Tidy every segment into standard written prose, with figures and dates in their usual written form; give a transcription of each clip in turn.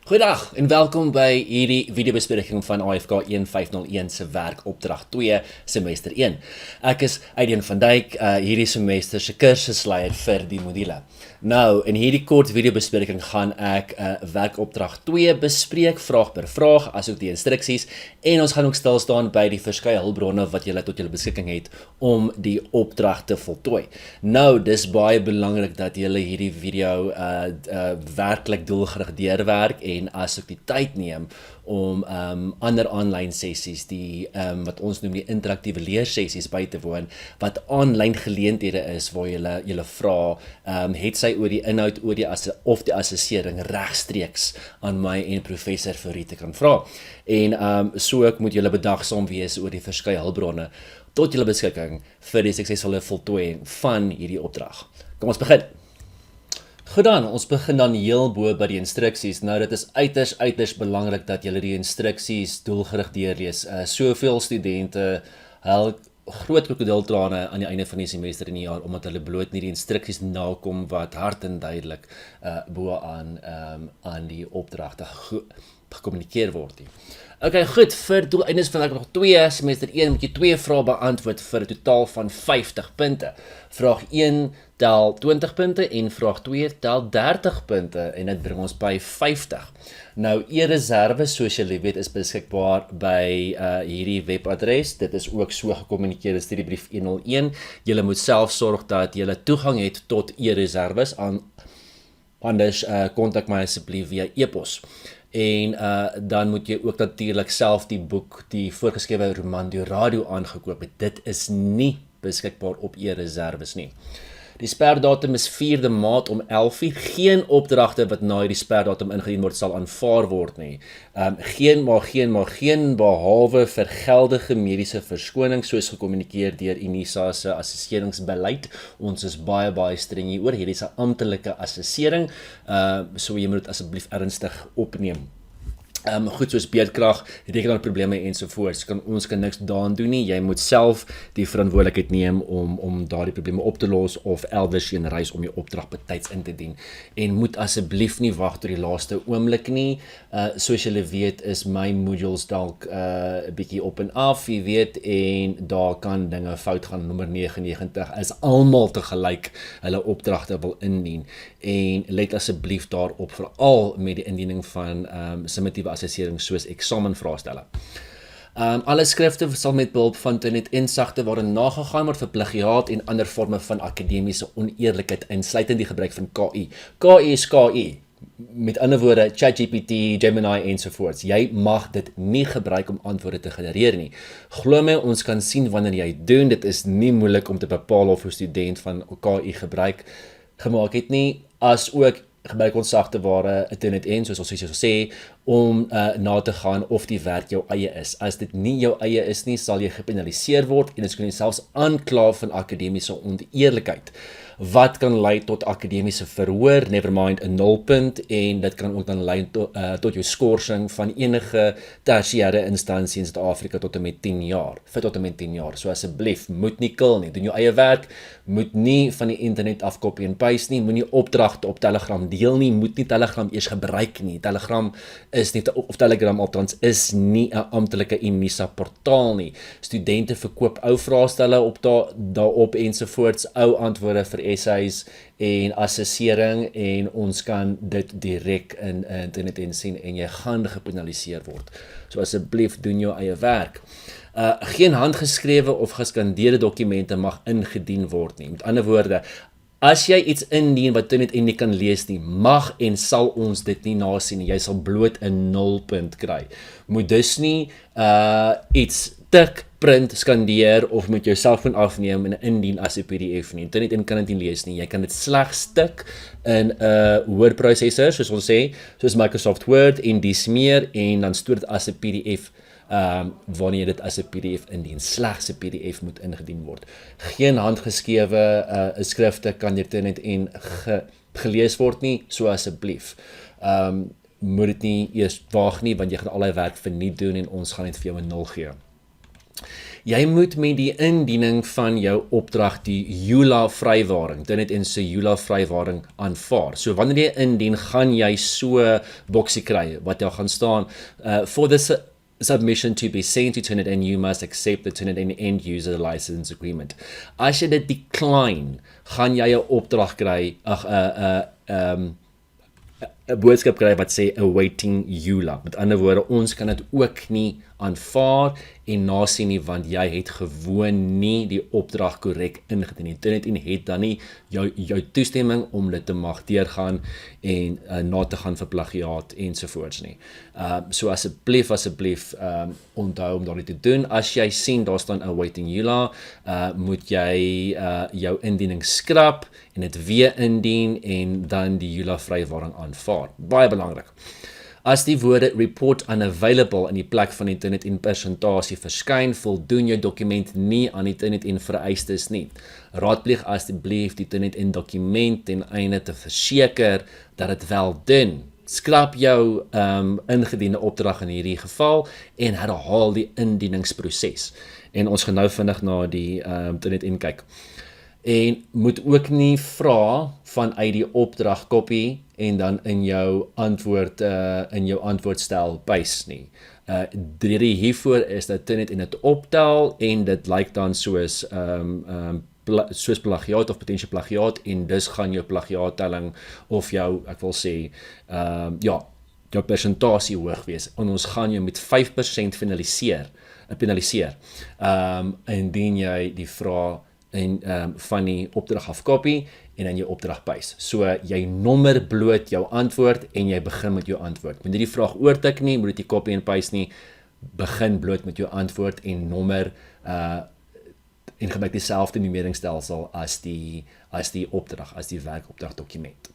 Goeiedag en welkom by hierdie videobespreking van AFK 1501 se werkopdrag 2 semester 1. Ek is Aiden van Dijk, hierdie semester se kursusleier vir die module. Nou, in hierdie kort videobespreking gaan ek werkopdrag 2 bespreek, vraag per vraag, asook die instruksies, en ons gaan ook stil staan by die verskeie hulpbronne wat julle tot julle beskikking het om die opdrag te voltooi. Nou, dis baie belangrik dat julle hierdie video werklik doelgerig deurwerk en as ek die tyd neem om ander online sessies, die wat ons noem die interaktiewe leersessies by te woon, wat aanlyn geleenthede is waar julle vra, het sy oor die inhoud oor of die assessering regstreeks aan my en professor Fourie te kan vra. En so ek moet julle bedagsaam wees oor die verskeie hulpbronne tot julle beskikking vir die suksesvolle voltooiing van hierdie opdrag. Kom ons begin. Goed dan, ons begin dan heel bo by die instruksies. Nou, dit is uiters belangrik dat julle die instruksies doelgerig deurlees. Soveel studente huil groot krokodiltrane aan die einde van die semester in die jaar, omdat hulle bloot nie die instruksies nakom wat hard en duidelik bo aan die opdragte gekommunikeer word nie. Okay, goed, vir doeleindes van werkopdrag 2, semester 1 moet jy 2 vrae beantwoord vir 'n totaal van 50 punte. Vraag 1 tel 20 punte en vraag 2 tel 30 punte en dit bring ons by 50. Nou, e-reserve, soos julle weet, is beskikbaar by hierdie webadres. Dit is ook so gekommunikeer in studiebrief 101. Julle moet self sorg dat julle toegang het tot e-reserves, anders kontak my asseblief via e-pos. En dan moet jy ook natuurlik self die boek, die voorgeskrewe roman Die Radio aangekoop het. Dit is nie beskikbaar op e-reserves nie. Die sperdatum is 4de Maart om 11:00. Geen opdragte wat na die sperdatum ingedien word sal aanvaar word nie. Geen behalwe vir geldige mediese verskoning soos gekommunikeer deur Unisa se assesseringsbeleid. Ons is baie streng hieroor. Hierdie is 'n amptelike assessering, so jy moet dit asseblief ernstig opneem. Goed soos beerdkrag, rekenaarprobleme ensovoorts. Ons kan niks daaraan doen nie. Jy moet self die verantwoordelikheid neem om daardie probleme op te los of elders heen reis om jou opdrag betyds in te dien. En moet asseblief nie wag tot die laaste oomblik nie. Soos julle weet is my modules dalk 'n bietjie op en af, jy weet, en daar kan dinge fout gaan. Nommer 99 is almal tegelyk hulle opdragte wil indien. En let asseblief daarop, veral met die indiening van summatiewe assessering soos eksamenvraestelle. Alle skrifte sal met behulp van internet insagte waarin nagegaan word vir plagiaat en ander vorme van akademiese oneerlikheid, insluitend die gebruik van KI. KI is KI. Met ander woorde, ChatGPT, Gemini ensovoorts. Jy mag dit nie gebruik om antwoorde te genereer nie. Glo my, ons kan sien wanneer jy doen. Dit is nie moeilik om te bepaal of 'n student van KI gebruik gemaak het nie, as ook gebruik ons sagteware internet en soos ons sê, om na te gaan of die werk jou eie is. As dit nie jou eie is nie, sal jy gepenaliseer word en dit kan jy selfs aankla van akademiese oneerlikheid, wat kan lei tot akademiese verhoor, nevermind 'n nulpunt, en dit kan ook dan lei tot jou skorsing van enige tersiêre instansie in Suid-Afrika tot en met 10 jaar, So asseblief, moet nie kill nie, doen jou eie werk, moet nie van die internet af copy en paste nie, moenie opdragte op Telegram deel nie, moet nie Telegram eers gebruik nie. Telegram is nie, of Telegram althans, is nie 'n amptelike Unisa portaal nie. Studente verkoop ou vraestelle op daarop ensovoorts, ou antwoorde vir essays en assessering, en ons kan dit direk in internet insien en jy gaan gepenaliseer word. So asseblief doen jou eie werk. Geen handgeskrewe of geskandeerde dokumente mag ingedien word nie. Met ander woorde, as jy iets indien wat jy net nie kan lees nie, mag en sal ons dit nie nasien nie. Jy sal bloot 'n nulpunt kry. Moet dus nie iets tik, print, skandeer of met jou selfoon afneem en indien as 'n PDF nie. Internet kan dit nie lees nie. Jy kan dit slegs tik in 'n woordprosessor, soos ons sê, soos Microsoft Word en dis meer, en dan stoor dit as 'n PDF wanneer dit as 'n PDF indien. Slegs 'n PDF moet ingedien word. Geen handgeskrewe skrifte kan deur internet en gelees word nie, so asseblief. Moet dit nie eers waag nie, want jy gaan al die werk verniet doen en ons gaan net vir jou 'n 0 gee. jy moet met die indiening van jou opdrag die EULA vrywaring, dit en se EULA vrywaring aanvaar. So wanneer jy indien, gaan jy so boksie kry wat daar gaan staan for this submission to be sent to Turnitin, you must accept the Turnitin end user license agreement. As jy dit decline, gaan jy 'n opdrag kry, 'n boodskap kry wat sê awaiting EULA. Met ander woorde, ons kan dit ook nie aanvaar en nasien nie, want jy het gewoon nie die opdrag korrek ingedien nie. Turnitin het dan nie jou toestemming om dit te mag deurgaan en na te gaan vir plagiaat ensovoorts nie. So asseblief onthou om dit te doen. As jy sien daar staan awaiting EULA, moet jy jou indiening skrap en dit weer indien en dan die EULA vrywaring aanvaar. Baie belangrik. As die woorde report unavailable in die plek van die Turnitin persentasie verskyn, voldoen jou dokument nie aan die Turnitin vereistes nie. Raadpleeg asseblief die Turnitin dokument ten einde te verseker dat dit wel doen. Skrap jou ingediende opdrag in hierdie geval en herhaal die indieningsproses. En ons gaan nou vinnig na die Turnitin kyk. En moet ook nie vra vanuit die opdrag kopie en dan in jou antwoordstel paste nie. Die rede hiervoor is dat Turnitin dit optel en dit lyk dan soos plagiaat of potensiële plagiaat en dus gaan jou plagiaattelling of jou, ek wil sê, jou persentasie hoog wees. En ons gaan jou met 5% penaliseer. Indien jy die vraag van die opdrag afkopie en dan jou opdrag paste. So jy nommer bloot jou antwoord en jy begin met jou antwoord. Moet jy die vraag oortik nie, moet jy copy en paste nie, begin bloot met jou antwoord en nommer en gebruik dieselfde numeringstelsel as die opdrag, as die werkopdrag dokument.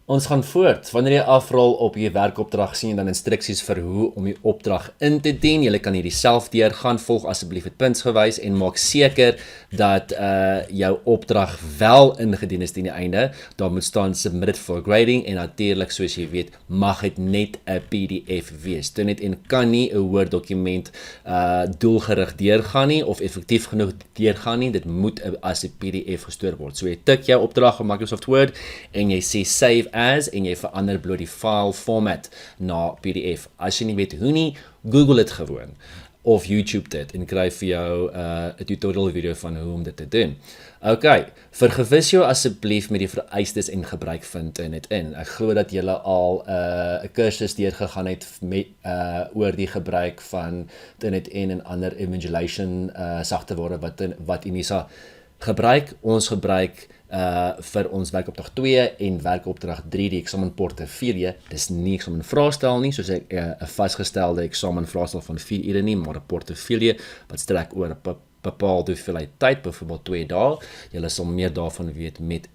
Ons gaan voort. Wanneer jy afrol op jy werkopdrag sien dan instruksies vir hoe om die opdrag in te dien. Jy kan hierdie self deurgaan, volg asseblief dit puntsgewys en maak seker dat jou opdrag wel ingedien is teen die einde. Daar moet staan submitted for grading en natuurlik soos jy weet, mag dit net 'n PDF wees. Turnitin kan nie 'n Word dokument doelgerig deurgaan nie of effektief genoeg deurgaan nie. Dit moet as 'n PDF gestoor word. So jy tik jou opdrag op Microsoft Word en jy sê save as en jy verander bloot die file format na PDF. As jy nie weet hoe nie, Google dit gewoon of YouTube dit en kry vir jou 'n tutorial video van hoe om dit te doen. Okay, vergewis jou asseblief met die vereistes en gebruik van Turnitin. Ek glo dat julle al 'n kursus deurgegaan het met oor die gebruik van Turnitin en ander emulation sagteware wat Unisa gebruik. Ons gebruik vir ons werkopdrag 2 en werkopdrag 3 die eksamenportefeulje. Dis nie eksamenvraestel nie, soos 'n vasgestelde eksamenvraestel van 4 ure nie, maar 'n portefeulje wat strek oor 'n bepaalde hoeveelheid tyd, byvoorbeeld 2 dae. Julle sal meer daarvan weet met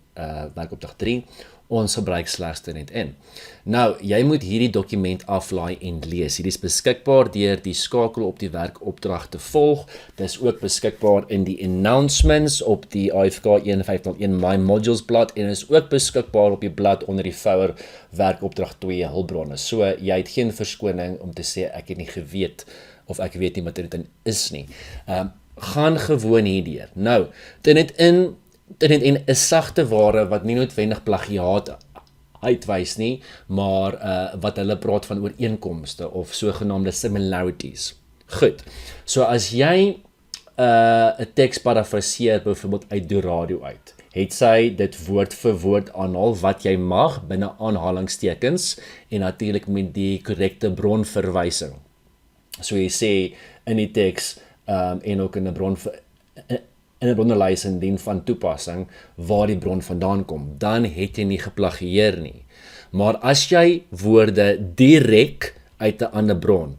werkopdrag 3. Ons gebruik slegs Turnitin. Nou, jy moet hierdie dokument aflaai en lees. Hierdie is beskikbaar deur die skakel op die werkopdrag te volg. Dit is ook beskikbaar in die announcements op die AFK 1501 My Modules blad en is ook beskikbaar op die blad onder die vouer werkopdrag 2 hulpbronne. So, jy het geen verskoning om te sê ek het nie geweet of ek weet nie wat Turnitin is nie. Gaan gewoon hierdeur. Nou, Turnitin is sagte ware wat nie noodwendig plagiaat uitwys nie, maar wat hulle praat van ooreenkomste of sogenaamde similarities. Goed, so as jy 'n teks parafraseer byvoorbeeld uit die radio uit, het sy dit woord vir woord aanhaal wat jy mag binne aanhalingstekens en natuurlik met die korrekte bronverwysing. So jy sê in die teks en ook in 'n bronnelys indien van toepassing waar die bron vandaan kom, dan het jy nie geplagieer nie. Maar as jy woorde direk uit 'n ander bron,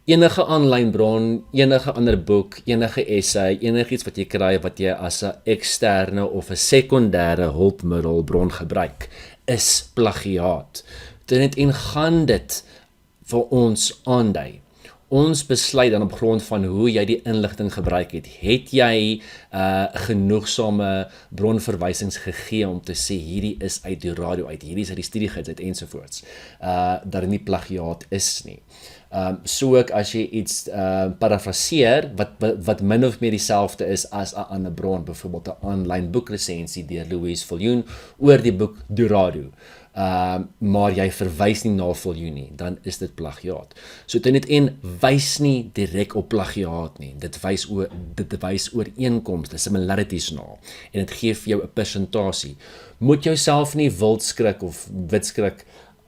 enige aanlyn bron, enige ander boek, enige essay, enigiets wat jy kry wat jy as 'n eksterne of 'n sekondêre hulpmiddelbron gebruik, is plagiaat. Turnitin gaan dit vir ons aandui. Ons besluit dan op grond van hoe jy die inligting gebruik het. Het jy genoegsame bronverwysings gegee om te sê hierdie is uit die radio uit, hierdie is uit die studiegids uit ensovoorts. Dat dit nie plagiaat is nie. So ook as jy iets parafraseer wat min of meer dieselfde is as 'n ander bron, byvoorbeeld 'n aanlyn boekresensie deur Louise Viljoen oor die boek Dorado. Maar jy verwys nie na Viljoen nie, dan is dit plagiaat. So dit net wys nie direk op plagiaat nie. Dit wys ooreenkomste, similarities na. En dit gee vir jou 'n persentasie. Moet jouself nie wild skrik of wit skrik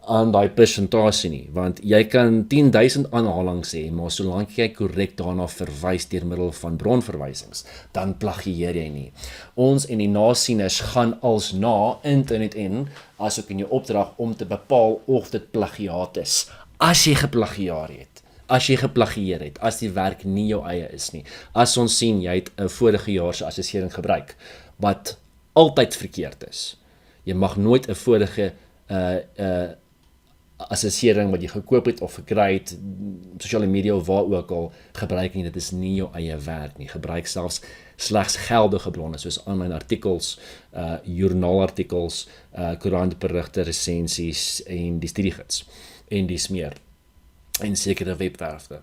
aan daai persentasie nie, want jy kan 10,000 aanhalings hê, maar solank jy korrek daarna verwys deur middel van bronverwysings, dan plagieer jy nie. Ons en die nasieners gaan als na internet in, asook in jou opdrag om te bepaal of dit plagiaat is. As jy geplagieer het, as die werk nie jou eie is nie. As ons sien jy het 'n vorige jaar se assessering gebruik wat altyd verkeerd is. Jy mag nooit 'n vorige assessering wat jy gekoop het of gekry het, sosiale media of waar ook al, gebruik nie, dit is nie jou eie werk nie. Gebruik slegs geldige bronne, soos aanlyn artikels, joernaalartikels, koerantberigte, resensies en die studiegids en dis meer. En sekere webwerwe.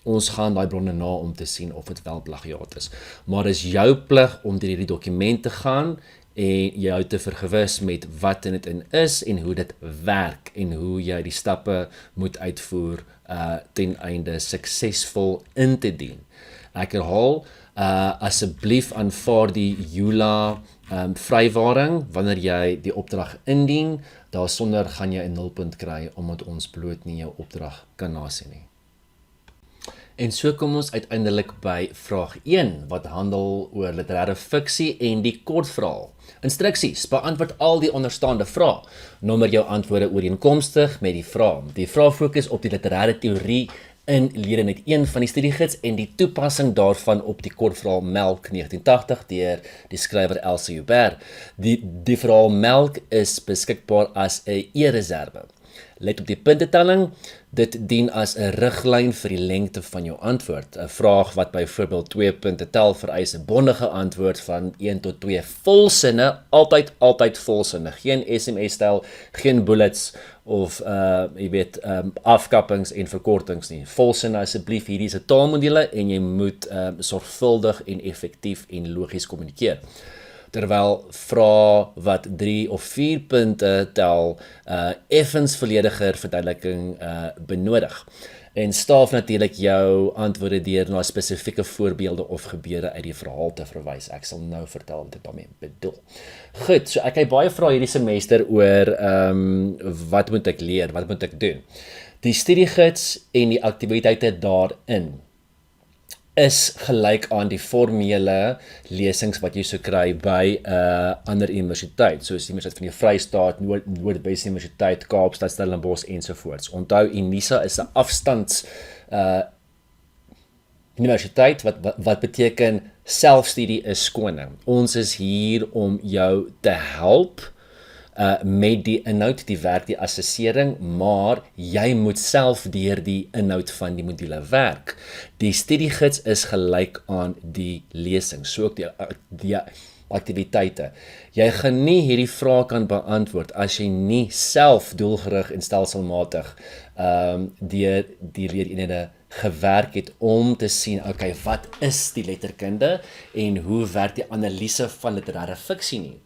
Ons gaan daai bronne na om te sien of dit wel plagiaat is. Maar is jou plig om deur hierdie dokument te gaan en jou te vergewis met wat dit in is en hoe dit werk en hoe jy die stappe moet uitvoer ten einde suksesvol in te dien. Ek herhaal, asseblief aanvaar die EULA vrywaring wanneer jy die opdrag indien. Daarsonder gaan jy 'n 0 kry omdat ons bloot nie jou opdrag kan nasien nie. En so kom ons uiteindelik by vraag 1 wat handel oor literêre fiksie en die kortverhaal. Instruksies: beantwoord al die onderstaande vrae. Nommer jou antwoorde ooreenkomstig met die vrae. Die vrae fokus op die literêre teorie in Leer Net 1 van die studiegids en die toepassing daarvan op die kortverhaal Melk 1980 deur die skrywer Elsa Joubert. Die verhaal Melk is beskikbaar as 'n e-reserve. Let op die puntetelling. Dit dien as 'n riglyn vir die lengte van jou antwoord. 'n Vraag wat byvoorbeeld 2 punte tel vereis 'n bondige antwoord van 1 tot 2 volsinne, altyd volsinne. Geen SMS-styl, geen bullets of afkappings en verkortings nie. Volsinne asseblief, hierdie is 'n taalmodule en jy moet sorgvuldig en effektief en logies kommunikeer. Terwyl vrae wat 3 of 4 punte tel effens vollediger verduideliking benodig. En staaf natuurlik jou antwoorde deur na spesifieke voorbeelde of gebeure uit die verhaal te verwys. Ek sal nou vertel wat ek daarmee bedoel. Goed, so ek het baie vrae hierdie semester oor wat moet ek leer, wat moet ek doen? Die studiegids en die aktiwiteite daarin is gelyk aan die formele lesings wat jy sou kry by 'n ander universiteit, soos die Universiteit van die Vrystaat, Noordwes Universiteit, Kaapstad, Stellenbosch ensovoorts. Onthou, Unisa is 'n afstands universiteit wat beteken selfstudie is skoning. Ons is hier om jou te help met die inhoud, die werk, die assessering, maar jy moet self deur die inhoud van die module werk. Die studiegids is gelyk aan die lesing, so ook die aktiwiteite. Jy gaan nie hierdie vrae kan beantwoord as jy nie self doelgerig en stelselmatig deur die leereenhede gewerk het om te sien, okay, wat is die letterkunde en hoe werk die analise van literêre fiksie nie?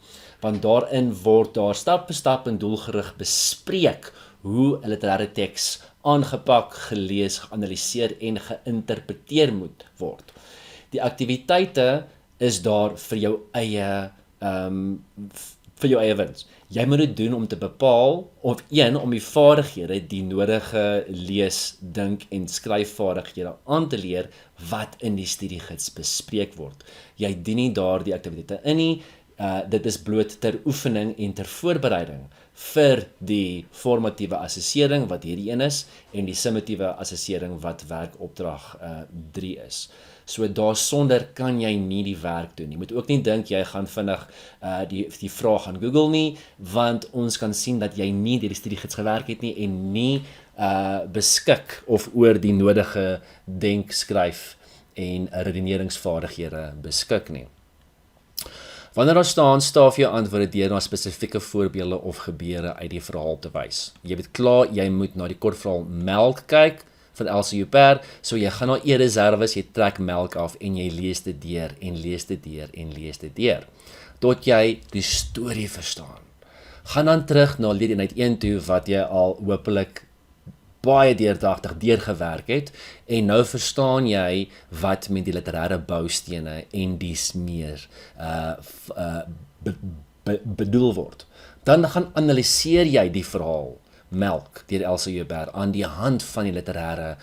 Want daarin word daar stap vir stap en doelgerig bespreek hoe 'n literêre teks aangepak, gelees, geanalyseer en geïnterpreteer moet word. Die aktiwiteite is daar vir jou eie wins. Jy moet dit doen om te bepaal of om die vaardighede, die nodige lees, dink en skryfvaardighede aan te leer wat in die studiegids bespreek word. Jy dien nie daar die aktiwiteite in nie. Dit is bloot ter oefening en ter voorbereiding vir die formatiewe assessering wat hierdie een is en die summatiewe assessering wat werkopdrag 3 is. So daarsonder kan jy nie die werk doen nie. Jy moet ook nie dink jy gaan vinnig die vraag gaan Google nie, want ons kan sien dat jy nie deur die studiegids gewerk het nie en nie beskik of oor die nodige denk, skryf en redeneringsvaardighede beskik nie. Wanneer daar staan, staaf jou antwoorde deur na spesifieke voorbeelde of gebeure uit die verhaal te wys. Jy weet klaar, jy moet na die kortverhaal Melk kyk van Elsie Huppert, so jy gaan na e-reserves, jy trek Melk af en jy lees dit deur en lees dit deur en lees dit deur, tot jy die storie verstaan. Gaan dan terug na leereenheid 1 toe, wat jy al hopelik baie deurdagtig deurgewerk het, en nou verstaan jy wat met die literêre boustene en dies meer bedoel word. Dan gaan analiseer jy die verhaal Melk deur Elsie Huppert aan die hand van die literêre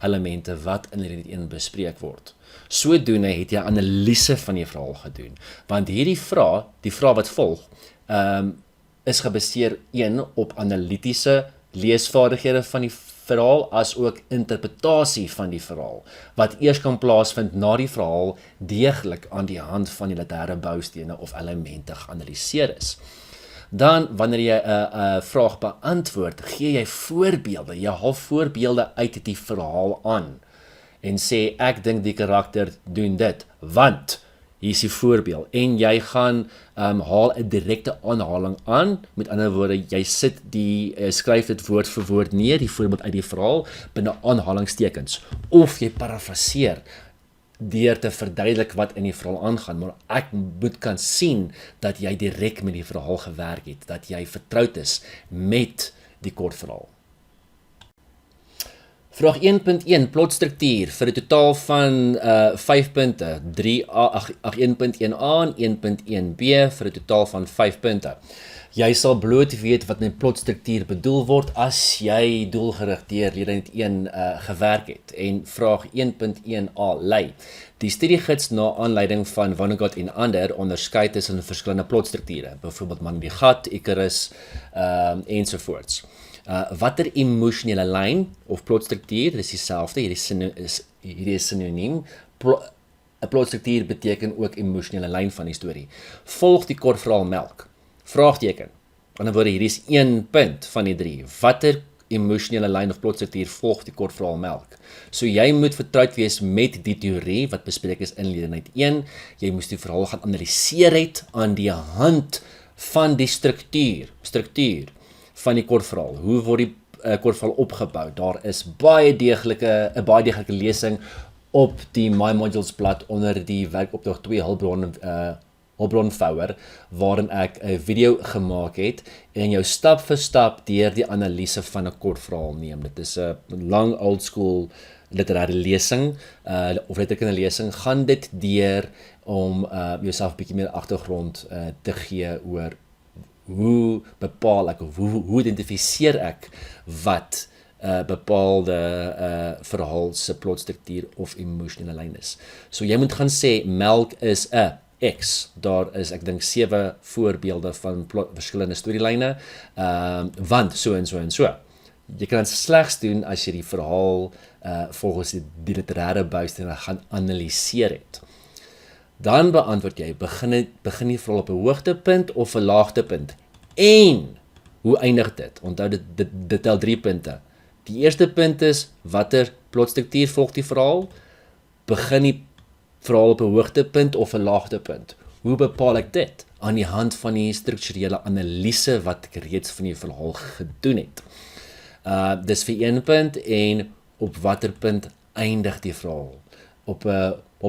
elemente wat in leereenheid 1 bespreek word. Sodoende het jy analise van die verhaal gedoen, want hierdie vraag, die vraag wat volg, is gebaseer 1 op analitiese leesvaardighede van die verhaal, as ook interpretasie van die verhaal, wat eers kan plaasvind na die verhaal deeglik aan die hand van die literêre boustene of elemente geanalyseer is. Dan, wanneer jy 'n vraag beantwoord, gee jy voorbeelde, jy haal voorbeelde uit die verhaal aan, en sê, ek dink die karakter doen dit, want, hier is die voorbeeld, en jy gaan haal 'n direkte aanhaling aan, met ander woorde, jy skryf dit woord vir woord neer, die voorbeeld uit die verhaal, binne aanhalingstekens, of jy parafraseer, deur te verduidelik wat in die verhaal aangaan, maar ek moet kan sien dat jy direk met die verhaal gewerk het, dat jy vertroud is met die kortverhaal. Vraag 1.1, plotstruktuur vir 'n totaal van 5 punte, 1.1a en 1.1b vir 'n totaal van 5 punte. Jy sal bloot weet wat met plotstruktuur bedoel word as jy doelgerig deur leereenheid 1 gewerk het. En vraag 1.1a lei: die studiegids na aanleiding van Vonnegut en ander onderskei tussen verskillende plotstrukture, byvoorbeeld Man in die gat, Icarus ensovoorts. Watter emosionele lyn of plotstruktuur, dis dieselfde, hierdie is synoniem. 'n plotstruktuur beteken ook emosionele lyn van die storie. Volg die kortverhaal Melk. Vraagteken. Aan die woorde, hierdie is 1 punt van die 3. Watter emosionele lyn of plotstruktuur volg die kortverhaal Melk? So jy moet vertroud wees met die teorie wat bespreek is in leereenheid 1. Jy moes die verhaal gaan analiseer het aan die hand van die struktuur van die kortverhaal. Hoe word die kortverhaal opgebou? Daar is 'n baie deeglike lesing op die My Modules blad onder die werkopdrag 2 hulpbronvouer, waarin ek 'n video gemaak het en jou stap vir stap deur die analise van 'n kortverhaal neem. Dit is 'n lang old school literêre lesing of letterkundige lesing. Gaan dit deur om jouself 'n bietjie meer agtergrond te gee oor hoe bepaal ek of hoe identifiseer ek wat bepaalde verhaal se plotstruktuur of emosionele lyn is. So jy moet gaan sê Melk is 'n X. Daar is, ek dink, 7 voorbeelde van verskillende storielyne, want so en so en so. Jy kan dit slegs doen as jy die verhaal volgens die literêre boustene gaan analiseer het. Dan beantwoord jy, begin die verhaal op 'n hoogtepunt of 'n laagtepunt? En, hoe eindig dit? Onthou, dit tel 3 punte. Die eerste punt is, watter plotstruktuur volg die verhaal? Begin die verhaal op 'n hoogtepunt of 'n laagtepunt? Hoe bepaal ek dit? Aan die hand van die strukturele analise wat ek reeds van die verhaal gedoen het. Dis vir 1 punt, en op watter punt eindig die verhaal? Op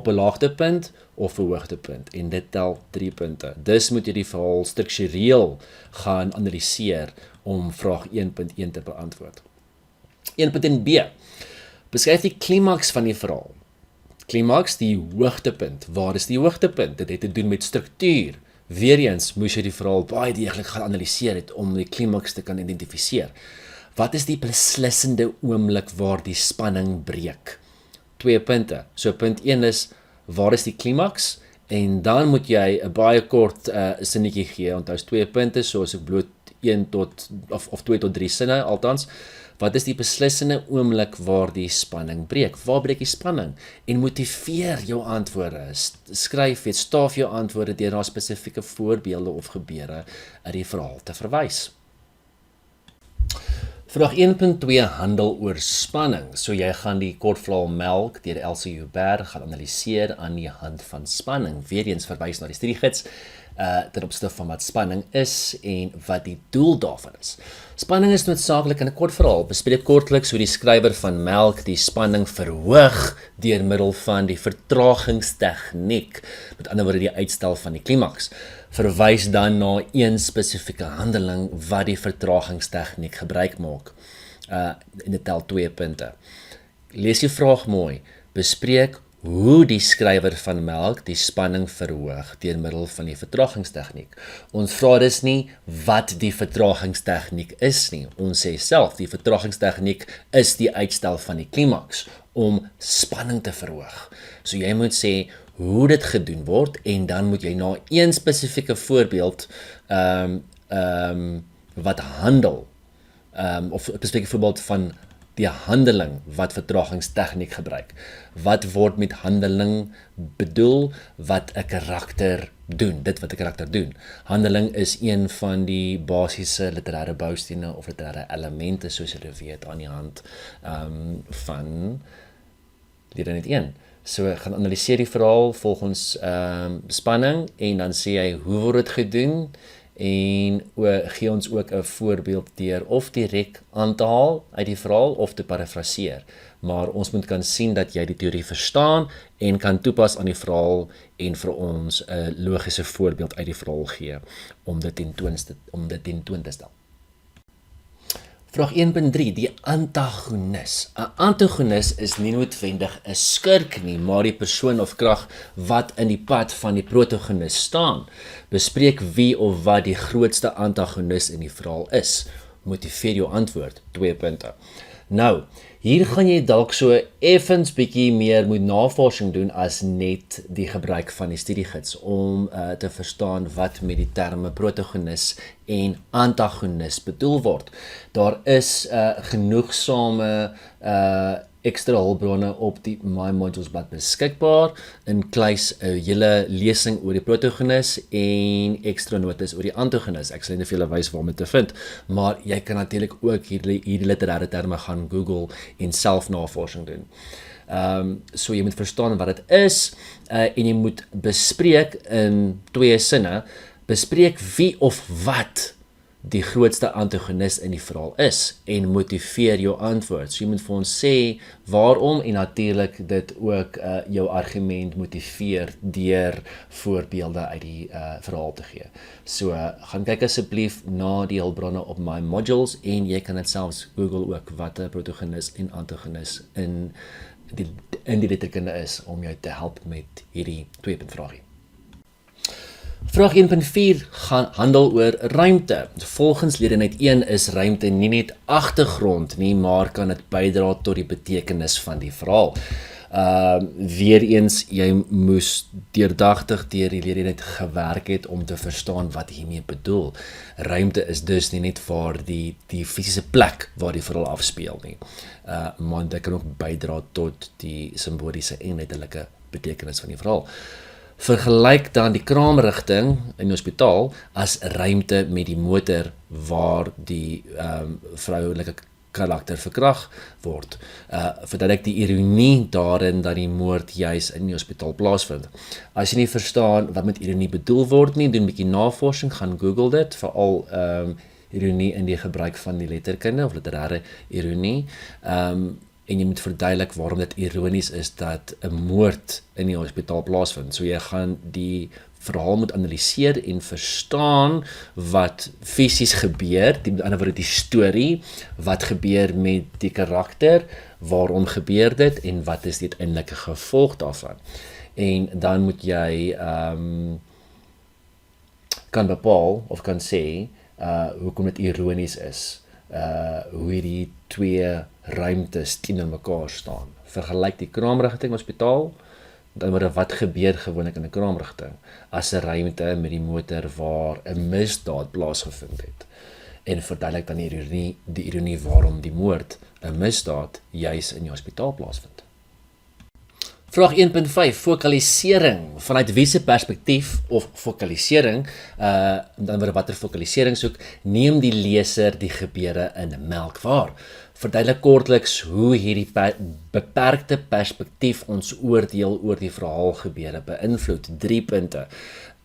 'n laagtepunt of 'n hoogtepunt, en dit tel 3 punte. Dus moet jy die verhaal struktureel gaan analiseer om vraag 1.1 te beantwoord. 1.1b. Beskryf die klimaks van die verhaal. Klimaks, die hoogtepunt. Waar is die hoogtepunt? Dit het te doen met struktuur. Weereens moes jy die verhaal baie deeglik gaan analiseer het om die klimaks te kan identifiseer. Wat is die beslissende oomblik waar die spanning breek? 2 punte. So punt 1 is, waar is die klimaks? En dan moet jy 'n baie kort sinnetjie gee, onthou is 2 punte, so as ek bloot 1 tot of 2 tot 3 sinne althans. Wat is die beslissende oomblik waar die spanning breek? Waar breek die spanning? En motiveer jou antwoorde. Skryf, staaf jou antwoorde deur na spesifieke voorbeelde of gebeure uit die verhaal te verwys. Vraag 1.2 handel oor spanning. So jy gaan die kortverhaal Melk deur Elsie Joubert gaan analiseer aan die hand van spanning. Weereens verwys na die studiegids ten opsigte van wat spanning is en wat die doel daarvan is. Spanning is noodsaaklik in 'n kortverhaal. Bespreek kortliks hoe die skrywer van Melk die spanning verhoog deur middel van die vertragingstegniek, met ander woorde die uitstel van die klimaks. Verwys dan na een spesifieke handeling wat die vertragingstegniek gebruik maak. En dit tel 2 punte. Lees die vraag mooi. Bespreek hoe die skrywer van Melk die spanning verhoog deur middel van die vertragingstegniek. Ons vra dus nie wat die vertragingstegniek is nie. Ons sê self, die vertragingstegniek is die uitstel van die klimaks om spanning te verhoog. So jy moet sê hoe dit gedoen word en dan moet jy na een spesifieke voorbeeld wat handel of 'n spesifieke voorbeeld van die handeling wat vertragingstegniek gebruik. Wat word met handeling bedoel? Wat 'n karakter doen, dit wat 'n karakter doen. Handeling is een van die basiese literêre boustene of literêre elemente soos julle weet aan die hand van leer net 1. So gaan analiseer die verhaal volgens spanning en dan sê hy hoe word dit gedoen en gee ons ook 'n voorbeeld deur of direk aan te haal uit die verhaal of te parafraseer. Maar ons moet kan sien dat jy die teorie verstaan en kan toepas aan die verhaal en vir ons 'n logiese voorbeeld uit die verhaal gee om dit tentoon te stel. Vraag 1.3, die antagonis. 'n Antagonis is nie noodwendig 'n skurk nie, maar die persoon of krag wat in die pad van die protagonis staan. Bespreek wie of wat die grootste antagonis in die verhaal is. Motiveer jou antwoord, 2 punte. Nou, hier gaan jy dalk so effens bietjie meer moet navorsing doen as net die gebruik van die studiegids om te verstaan wat met die terme protagonis en antagonis bedoel word. Daar is genoegsame ekstra hulpbronne op die My Modules blad beskikbaar, inkluis 'n hele lesing oor die protagonis en ekstra notas oor die antagonis. Ek sal net vir julle wys waar om dit te vind, maar jy kan natuurlik ook hierdie literêre terme gaan Google en self navorsing doen. So jy moet verstaan wat dit is en jy moet bespreek in 2 sinne, bespreek wie of wat die grootste antagonis in die verhaal is en motiveer jou antwoord. So jy moet vir ons sê waarom en natuurlik dit ook jou argument motiveer deur voorbeelde uit die verhaal te gee. So gaan kyk asseblief na die hulpbronne op My Modules en jy kan dit selfs Google ook wat 'n protagonis en antagonis in die letterkunde is om jou te help met hierdie 2-punt-vraagie. Vraag 1.4 gaan handel oor ruimte. Volgens lede net 1 is ruimte nie net agtergrond nie, maar kan dit bydra tot die betekenis van die verhaal. Weereens, jy moes deurdagtig deur die lede net gewerk het om te verstaan wat hiermee bedoel. Ruimte is dus nie net vir die fisiese plek waar die verhaal afspeel nie, maar dit kan ook bydra tot die simboliese en letterlike betekenis van die verhaal. Vergelyk dan die kraamrigting in die hospitaal as ruimte met die motor waar die vroulike karakter verkrag word. Verduidelik die ironie daarin dat die moord juis in die hospitaal plaasvind. As jy nie verstaan wat met ironie bedoel word nie, doen 'n bietjie navorsing, gaan Google dit, veral ironie in die gebruik van die letterkunde of literêre ironie. En jy moet verduidelik waarom dit ironies is dat 'n moord in die hospitaal plaasvind. So jy gaan die verhaal moet analiseer en verstaan wat fisies gebeur, met ander woorde die storie, wat gebeur met die karakter, waarom gebeur dit en wat is die uiteindelike gevolg daarvan. En dan moet jy kan bepaal of kan sê hoekom dit ironies is, hoe hierdie 2 ruimtes teenoor mekaar staan. Vergelyk die kraamrigting hospitaal, dan wat gebeur gewoonlik in 'n kraamrigting as 'n ruimte met die motor waar 'n misdaad plaasgevind het. en verduidelik dan die ironie waarom die moord, 'n misdaad, juis in die hospitaal plaasvind. Vraag 1.5, fokalisering. Vanuit wie se perspektief of fokalisering, dan word watter fokalisering soek, neem die leser die gebeure in melk waar. Verduidelik kortliks hoe hierdie beperkte perspektief ons oordeel oor die verhaal gebeure beïnvloed. 3 punte.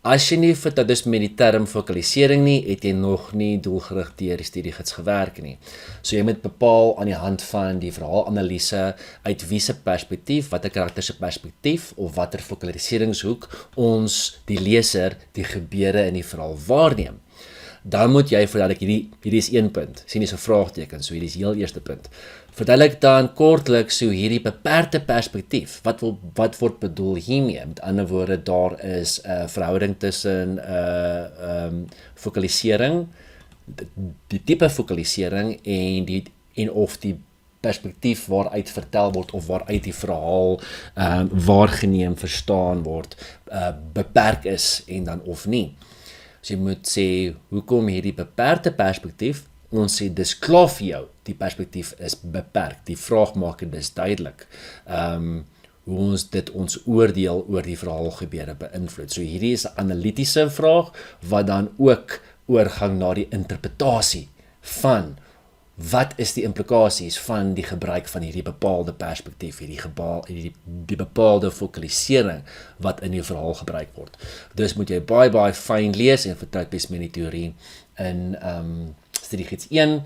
As jy nie vertrou dus met die term fokalisering nie, het jy nog nie doelgerig deur die studiegids gewerk nie. So jy moet bepaal aan die hand van die verhaalanalise uit wie se perspektief, watter karakter se perspektief of watter fokaliseringshoek ons die leser die gebeure in die verhaal waarneem. Dan moet jy verduidelik, hierdie is 1 punt, sien jy so 'n vraagteken, so hierdie is heel eerste punt. Verduidelik dan kortliks hoe hierdie beperkte perspektief, wat word bedoel hiermee? Met ander woorde, daar is 'n verhouding tussen fokalisering, die tipe fokalisering en of die perspektief waaruit vertel word of waaruit die verhaal waargeneem, verstaan word, beperk is en dan of nie. So jy moet sê, hoekom hierdie beperkte perspektief, ons sê dis klaar vir jou, die perspektief is beperk, die vraag maak dit is duidelik, hoe ons dit ons oordeel oor die verhaal gebeure beïnvloed. So hierdie is 'n analitiese vraag, wat dan ook oorgang na die interpretasie van, wat is die implikasies van die gebruik van hierdie bepaalde perspektief, die bepaalde fokalisering wat in die verhaal gebruik word. Dus moet jy baie fyn lees en vertrou bes met die teorie in studiegids 1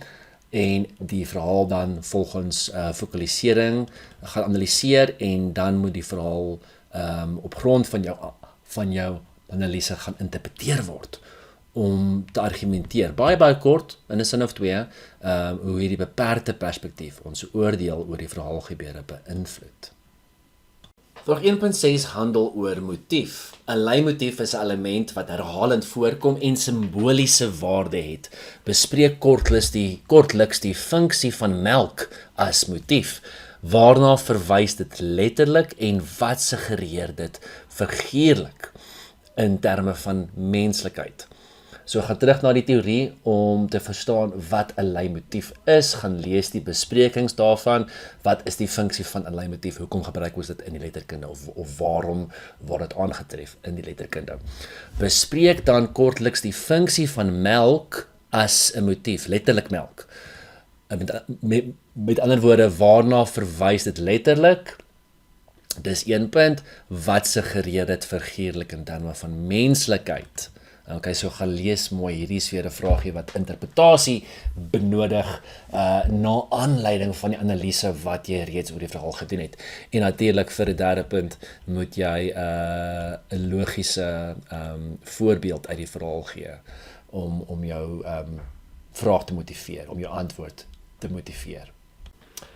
en die verhaal dan volgens fokalisering gaan analiseer en dan moet die verhaal op grond van jou analise gaan interpreteer word om te argumenteer, baie kort, in 'n sin of 2, hoe hierdie beperkte perspektief ons oordeel oor die verhaal gebeure beïnvloed. Vraag 1.6 handel oor motief. 'n Leimotief is 'n element wat herhalend voorkom en simboliese waarde het. Bespreek kortliks die funksie van melk as motief. Waarna verwys dit letterlik en wat suggereer dit figuurlik in terme van menslikheid? So gaan terug na die teorie om te verstaan wat 'n leimotief is, gaan lees die besprekings daarvan, wat is die funksie van 'n leimotief, hoekom gebruik ons dit in die letterkunde of waarom word dit aangetref in die letterkunde. Bespreek dan kortliks die funksie van melk as 'n motief, letterlik melk. Met ander woorde, waarna verwys dit letterlik? Dis 1 punt, wat suggereer dit figuurlik in terme van menslikheid? Okay, so gaan lees mooi, hierdie is weer 'n vraagie wat interpretasie benodig na aanleiding van die analise wat jy reeds oor die verhaal gedoen het. En natuurlik vir die 3de punt moet jy 'n logiese voorbeeld uit die verhaal gee om jou vraag te motiveer, om jou antwoord te motiveer.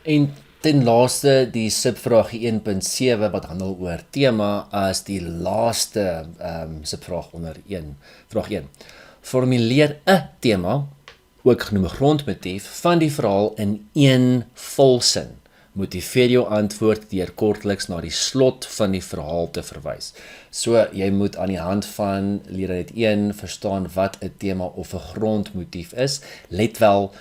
En ten laaste die subvraagie 1.7 wat handel oor tema as die laaste subvraag onder 1. Vraag 1. Formuleer 'n tema, ook genoem 'n grondmotief, van die verhaal in 1 volsin. Motiveer jou antwoord deur kortliks na die slot van die verhaal te verwys. So jy moet aan die hand van leerheid 1 verstaan wat 'n tema of 'n grondmotief is. Let wel,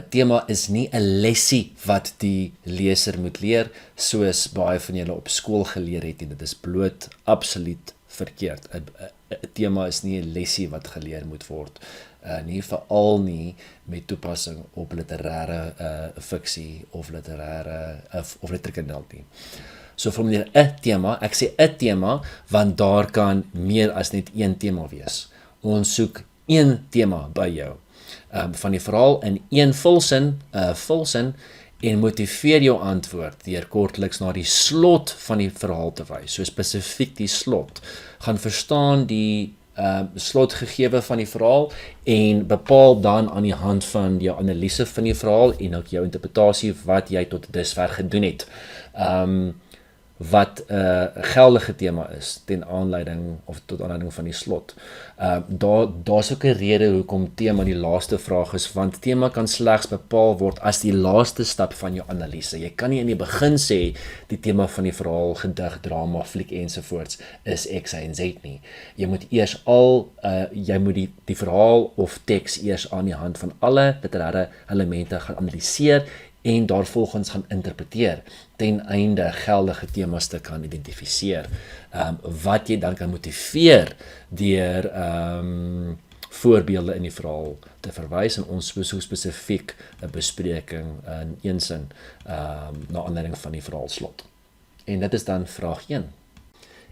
tema is nie 'n lessie wat die leser moet leer, soos baie van julle op skool geleer het, en dit is bloot absoluut verkeerd. 'n tema is nie 'n lessie wat geleer moet word, nie veral nie met toepassing op literêre fiksie of letterkunde nie. So formuleer 'n tema, ek sê 'n tema, want daar kan meer as net 1 tema wees. Ons soek 1 tema by jou. Van die verhaal in 1 volsin, en motiveer jou antwoord deur kortliks na die slot van die verhaal te wys. So spesifiek die slot. Gaan verstaan die slotgegewe van die verhaal en bepaal dan aan die hand van jou analise van die verhaal en ook jou interpretasie wat jy tot dusver gedoen het. wat 'n geldige tema is ten aanleiding of tot aanleiding van die slot. Daar's ook 'n rede hoekom tema die laaste vraag is, want tema kan slegs bepaal word as die laaste stap van jou analise. Jy kan nie in die begin sê die tema van die verhaal, gedig, drama, fliek ensovoorts is X, Y en Z nie. Jy moet eers jy moet die verhaal of teks eers aan die hand van alle literêre elemente gaan analiseer en daarvolgens gaan interpreteer ten einde geldige temas te kan identifiseer, wat jy dan kan motiveer deur voorbeelde in die verhaal te verwys en ons so spesifiek 'n bespreking in een sin na aanleiding van die verhaalslot. En dit is dan vraag 1.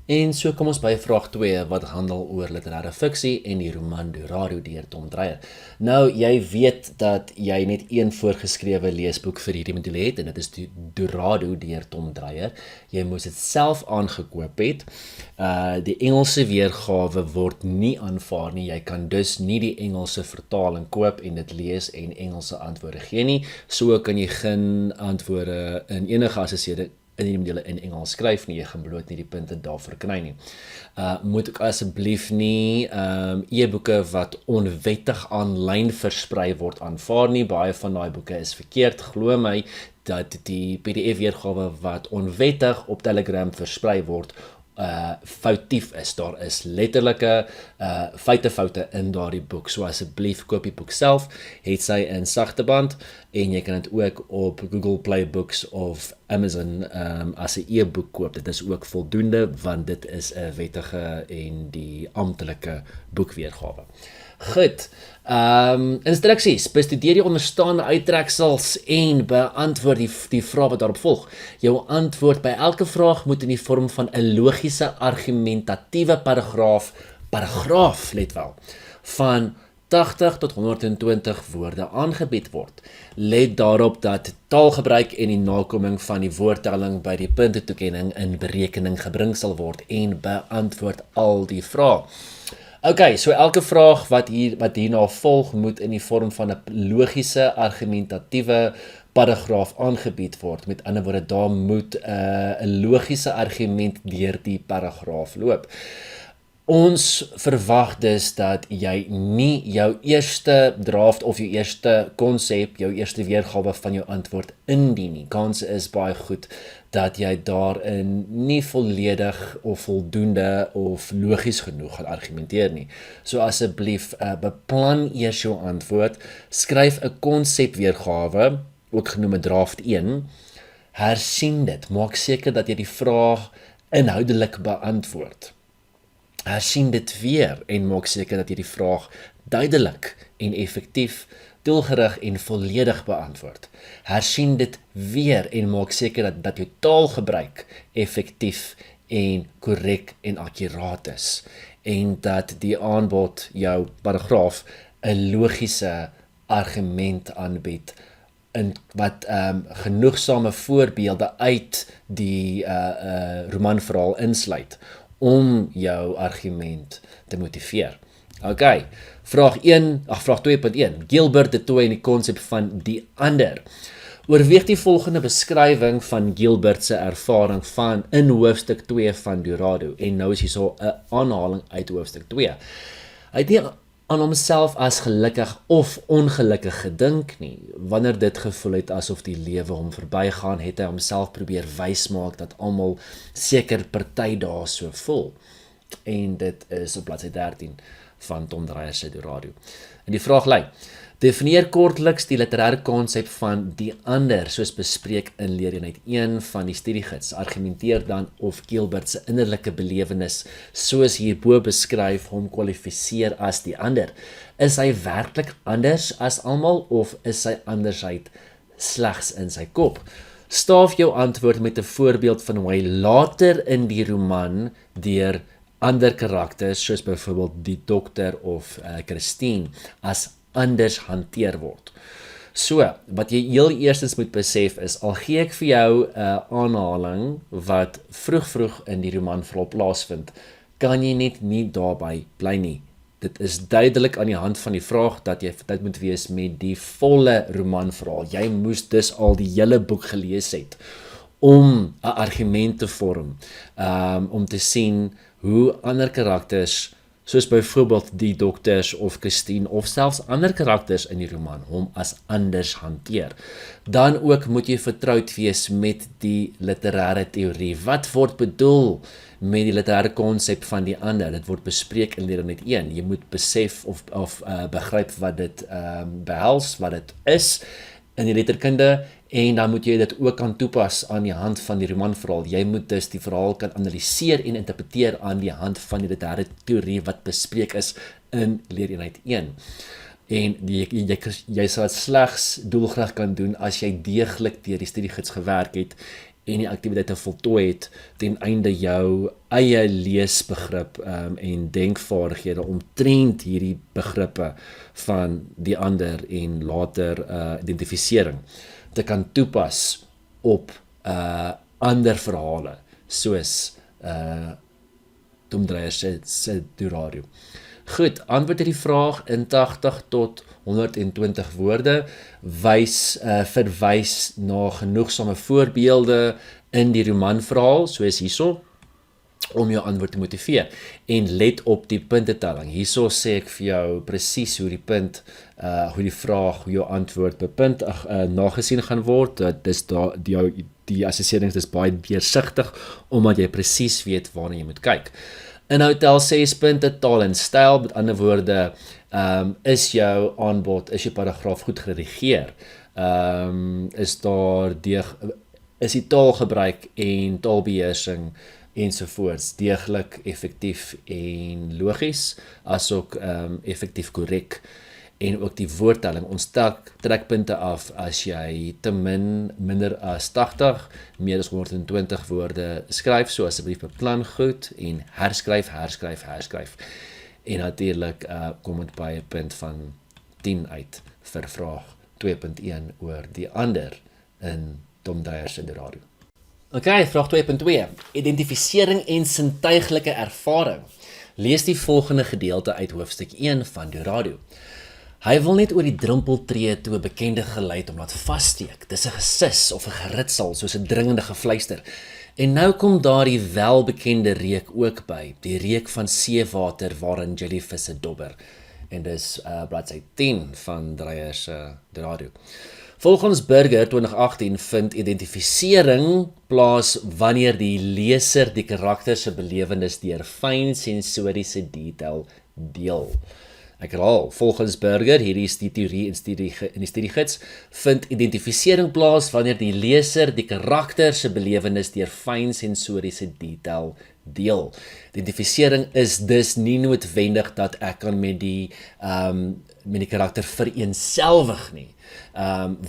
En so kom ons by vraag 2 wat handel oor literêre fiksie en die roman Dorado deur Tom Dreyer. Nou, jy weet dat jy net een voorgeskrewe leesboek vir hierdie module het en dit is die Dorado deur Tom Dreyer. Jy moes dit self aangekoop het. Die Engelse weergawe word nie aanvaar nie. Jy kan dus nie die Engelse vertaling koop en dit lees en Engelse antwoorde gee nie. So kan jy geen antwoorde in enige assessering in die module in Engels skryf nie, jy gaan bloot nie die punte daarvoor kry nie. Moet ook asseblief nie e-boeke wat onwettig aanlyn versprei word aanvaar nie. Baie van daai boeke is verkeerd. Glo my dat die PDF weergawe wat onwettig op Telegram versprei word foutief is. Daar is letterlike feitefoute in daardie boek. So asseblief koop die boek self, het sy in sagte band en jy kan dit ook op Google Play Books of Amazon as 'n e-boek koop. Dit is ook voldoende want dit is 'n wettige en die amptelike boekweergawe. Goed, instruksies, bestudeer die onderstaande uittreksels en beantwoord die vraag wat daarop volg. Jou antwoord by elke vraag moet in die vorm van 'n logiese argumentatiewe paragraaf, let wel, van 80 tot 120 woorde aangebied word. Let daarop dat taalgebruik en die nakoming van die woordtelling by die puntetoekenning in berekening gebring sal word en beantwoord al die vrae. Okay, so elke vraag wat hierna volg moet in die vorm van 'n logiese argumentatiewe paragraaf aangebied word. Met ander woorde, daar moet 'n logiese argument deur die paragraaf loop. Ons verwag dus dat jy nie jou eerste draft of jou eerste konsep, jou eerste weergawe van jou antwoord indien nie. Kans is baie goed dat jy daarin nie volledig of voldoende of logies genoeg gaan argumenteer nie. So asseblief beplan eers jou antwoord, skryf 'n konsepweergawe, ook genoem 'n draft 1, hersien dit, maak seker dat jy die vraag inhoudelik beantwoord. Hersien dit weer en maak seker dat jy die vraag duidelik en effektief, doelgerig en volledig beantwoord. Hersien dit weer en maak seker dat jou taalgebruik effektief en korrek en akkuraat is en dat die aanbod jou paragraaf 'n logiese argument aanbied in wat genoegsame voorbeelde uit die romanverhaal insluit om jou argument te motiveer. Okay, vraag 2.1. Gilbert de Tooy en die konsep van die ander. Oorweeg die volgende beskrywing van Gilbert se ervaring in hoofstuk 2 van Dorado. En nou is hier so 'n aanhaling uit hoofstuk 2. Hy het nie aan homself as gelukkig of ongelukkig gedink nie. Wanneer dit gevoel het asof die lewe hom verbygaan, het hy homself probeer wysmaak dat almal seker party dae so voel. En dit is op bladsy 13 van Tom Dreyer se Dorado. En die vraag lui: definieer kortliks die literêre konsep van die ander, soos bespreek in leereenheid 1 van die studiegids. Argumenteer dan of Gilbert se innerlike belewenis, soos hierbo beskryf, hom kwalifiseer as die ander. Is hy werklik anders as almal of is sy andersheid slegs in sy kop? Staaf jou antwoord met 'n voorbeeld van hoe hy later in die roman deur ander karakters, soos byvoorbeeld die dokter of Christine, as anders hanteer word. So, wat jy heel eerstens moet besef is, al gee ek vir jou 'n aanhaling wat vroeg in die romanverhaal plaasvind, kan jy net nie daarby bly nie. Dit is duidelik aan die hand van die vraag dat jy tyd moet wees met die volle romanverhaal. Jy moes dus al die hele boek gelees het om 'n argument te vorm, om te sien hoe ander karakters, soos byvoorbeeld die dokters of Christine of selfs ander karakters in die roman hom as anders hanteer. Dan ook moet jy vertroud wees met die literêre teorie. Wat word bedoel met die literêre konsep van die ander? Dit word bespreek in Leer Net 1. Jy moet besef of begryp wat dit behels, wat dit is in die letterkunde, en dan moet jy dit ook kan toepas aan die hand van die romanverhaal. Jy moet dus die verhaal kan analiseer en interpreteer aan die hand van die literêre teorie wat bespreek is in Leereenheid 1. En jy sal dit slegs doelgerig kan doen as jy deeglik deur die studiegids gewerk het en die aktiwiteite voltooi het ten einde jou eie leesbegrip en denkvaardighede omtrent hierdie begrippe van die ander en later identifisering te kan toepas op ander verhale soos Tom Dreyer se Durarium. Goed, antwoord hierdie vraag in 80 tot 120 woorde, verwys na genoegsame voorbeelde in die romanverhaal, soos hierso, om jou antwoord te motiveer. En let op die puntetelling. Hierso sê ek vir jou presies hoe die punt, hoe die vraag, hoe jou antwoord bepunt nagesien gaan word. Dis die assesserings is baie deursigtig, omdat jy presies weet waarna jy moet kyk. Inhoud tel 6 punte, taal en styl, met ander woorde, is jou aanbod, is jou paragraaf goed geredigeer? Is die taalgebruik en taalbeheersing ensovoorts deeglik, effektief en logies, asook effektief korrek, en ook die woordtelling. Ons trek punte af as jy te minder as 80, meer as 120 woorde skryf, so asseblief beplan goed en herskryf. En natuurlik kom het by 'n punt van 10 uit vir vraag 2.1 oor die ander in Tom Dreyer se Durarium. Okay, vraag 2.2. Identifisering en sintuiglike ervaring. Lees die volgende gedeelte uit hoofstuk 1 van Durarium. Hy wil net oor die drempel tree toe 'n bekende geluid hom laat vassteek. Dis 'n gesis of 'n geritsel, soos 'n dringende gefluister. En nou kom daar die welbekende reuk ook by, die reuk van seewater waarin jellyvisse dobber. En dis bladsy 10 van Dreyer se Durarium. Volgens Burger 2018 vind identifisering plaas wanneer die leser die karakter se belewenis deur fyn sensoriese detail deel. Ek herhaal, volgens Burger, hierdie is die teorie in die studiegids, vind identifisering plaas wanneer die leser die karakter se belewenis deur fyn sensoriese detail deel. Identifisering is dus nie noodwendig dat ek kan met die karakter vereenselwig nie.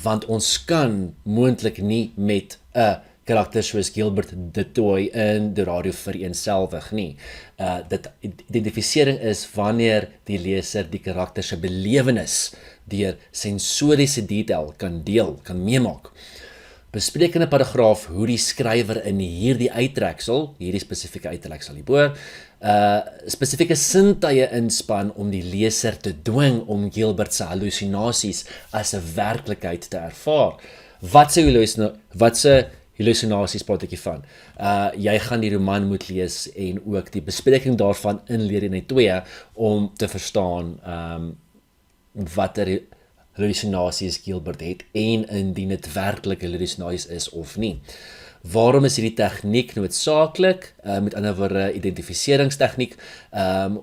Want ons kan moontlik nie met 'n karakter soos Gilbert de Tooy in Durarium vereenselwig nie. Identifisering is wanneer die leser die karakter se belewenis deur sensoriese detail kan deel, kan meemaak. Bespreek in 'n paragraaf hoe die skrywer in hierdie spesifieke uittreksel hierbo, spesifieke sintuie inspan om die leser te dwing om Gilbert se hallusinasies as 'n werklikheid te ervaar. Wat se hallusinasies praat ek van? Jy gaan die roman moet lees en ook die bespreking daarvan in Leereenheid 2 om te verstaan watter hallusinasies Gilbert het en indien dit werklik hallusinasies is of nie. Waarom is hierdie tegniek noodsaaklik? Met ander woorde, identifiseringstegniek,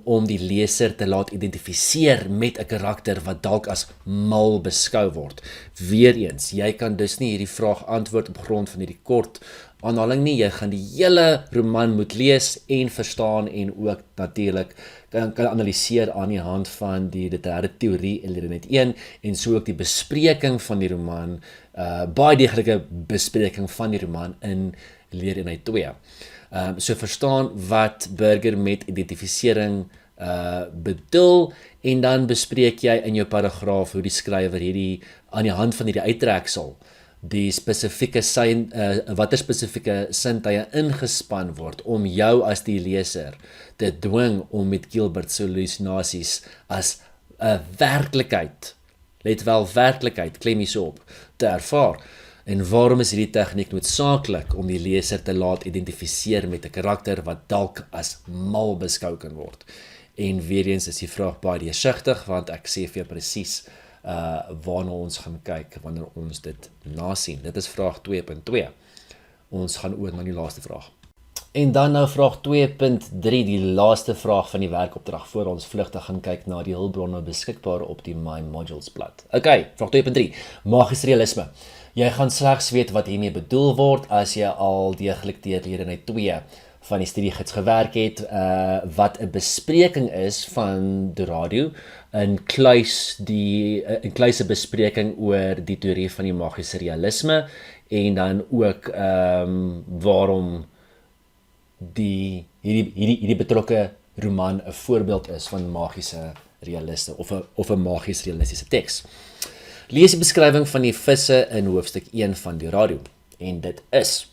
om die leser te laat identifiseer met 'n karakter wat dalk as mal beskou word. Weereens, jy kan dus nie hierdie vraag antwoord op grond van hierdie kort aanhaling nie. Jy gaan die hele roman moet lees en verstaan en ook natuurlik kan analiseer aan die hand van die literêre teorie in Leereenheid 1 en so ook die bespreking van die roman, baie deeglike bespreking van die roman in Leereenheid 2. So verstaan wat Burger met identifisering bedoel en dan bespreek jy in jou paragraaf hoe die skrywer hierdie aan die hand van hierdie uittreksel die spesifieke watter spesifieke sintuie ingespan word om jou as die leser te dwing om met Gilbert se hallusinasies as 'n werklikheid, let wel werklikheid, klem hierso op, te ervaar. En waarom is hierdie tegniek noodsaaklik om die leser te laat identifiseer met 'n karakter wat dalk as mal beskou kan word? En weer eens is die vraag baie deursigtig, want ek sê vir jou presies waarna ons gaan kyk wanneer ons dit nasien. Dit is vraag 2.2. Ons gaan oor na die laaste vraag. En dan nou vraag 2.3, die laaste vraag van die werkopdrag voor ons vlugtig gaan kyk na die hulpbronne beskikbaar op die My Modules blad. Okay, vraag 2.3, magiese realisme. Jy gaan slegs weet wat hiermee bedoel word as jy al deeglik deur lede 2 van die studiegids gewerk het, wat 'n bespreking is van Dorado, inkluis 'n bespreking oor die teorie van die magiese realisme en dan ook waarom hierdie betrokke roman 'n voorbeeld is van magiese realiste of 'n magies realistiese teks. Lees die beskrywing van die visse in hoofstuk 1 van Dorado en dit is: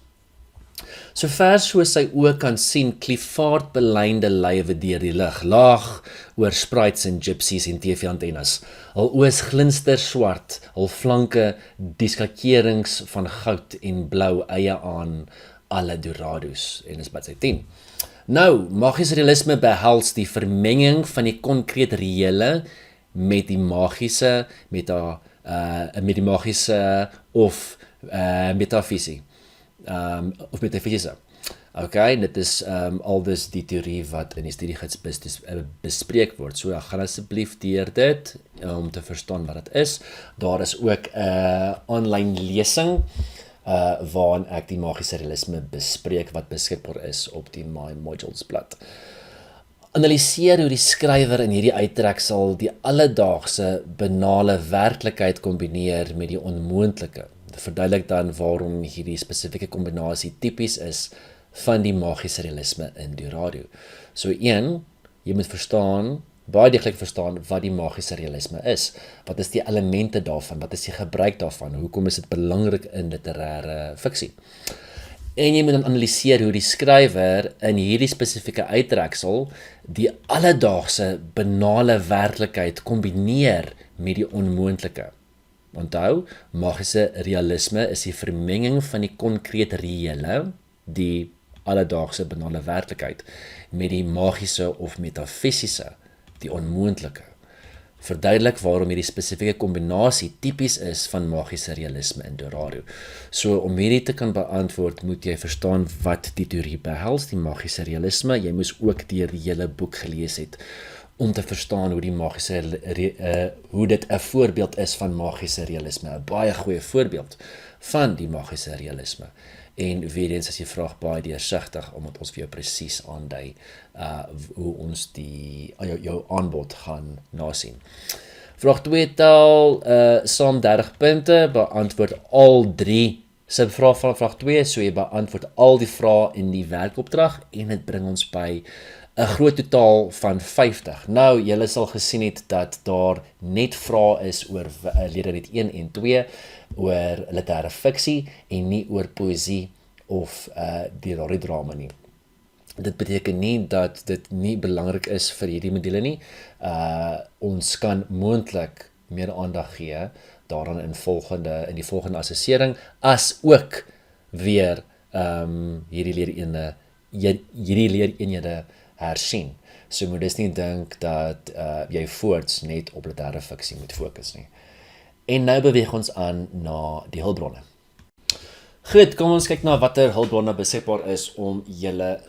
Sover soos sy oë kan sien, klifaard belyende lywe deur die lug, laag oor sprites en gypsies en TV-antennes. Hul oë is glinster swart, hul flanke diskakerings van goud en blou eie aan alle Dorados, en is bladsy 10. Nou, magiese realisme behels die vermenging van die konkreet reële met die magiese, met die magiese of metafysie. Of metafisiese. Okay, dit is aldus die teorie wat in die studiegids bespreek word. So gaan asseblief deur dit om te verstaan wat dit is. Daar is ook 'n aanlyn lesing waarin ek die magiese realisme bespreek wat beskikbaar is op die My Modules blad. Analiseer hoe die skrywer in hierdie uittreksel die alledaagse banale werklikheid kombineer met die onmoontlike. Verduidelik dan waarom hierdie spesifieke kombinasie tipies is van die magiese realisme in Dorado. So 1, jy moet verstaan, baie deeglik verstaan wat die magiese realisme is. Wat is die elemente daarvan? Wat is die gebruik daarvan? Hoekom is dit belangrik in literêre fiksie? En jy moet dan analiseer hoe die skrywer in hierdie spesifieke uittreksel die alledaagse banale werklikheid kombineer met die onmoontlike. Onthou, magiese realisme is die vermenging van die konkreet reële, die alledaagse banale werklikheid, met die magiese of metafisiese, die onmoontlike. Verduidelik waarom hierdie spesifieke kombinasie tipies is van magiese realisme in Dorado. So om hierdie te kan beantwoord, moet jy verstaan wat die teorie behels, die magiese realisme. Jy moes ook die hele boek gelees het om te verstaan hoe hoe dit 'n voorbeeld is van magiese realisme, 'n baie goeie voorbeeld van die magiese realisme. En weer eens as jy vraag baie deursigtig, omdat ons vir jou presies aandui hoe ons jou aanbod gaan nasien. Vraag 2 tel saam 30 punte, beantwoord al 3 subvrae van vraag 2, so jy beantwoord al die vrae in die werkopdrag en dit bring ons by 'n groot totaal van 50. Nou, julle sal gesien het dat daar net vrae is oor lede 1 en 2, oor literêre fiksie en nie oor poësie of die radiodrama nie. Dit beteken nie dat dit nie belangrik is vir hierdie module nie. Ons kan moontlik meer aandag gee daaraan in die volgende assessering, as ook weer hierdie leereenhede hersien. So moet dus nie dink dat jy voorts net op literêre fiksie moet fokus nie. En nou beweeg ons aan na die hulpbronne. Goed, kom ons kyk na watter hulpbronne beskikbaar is om julle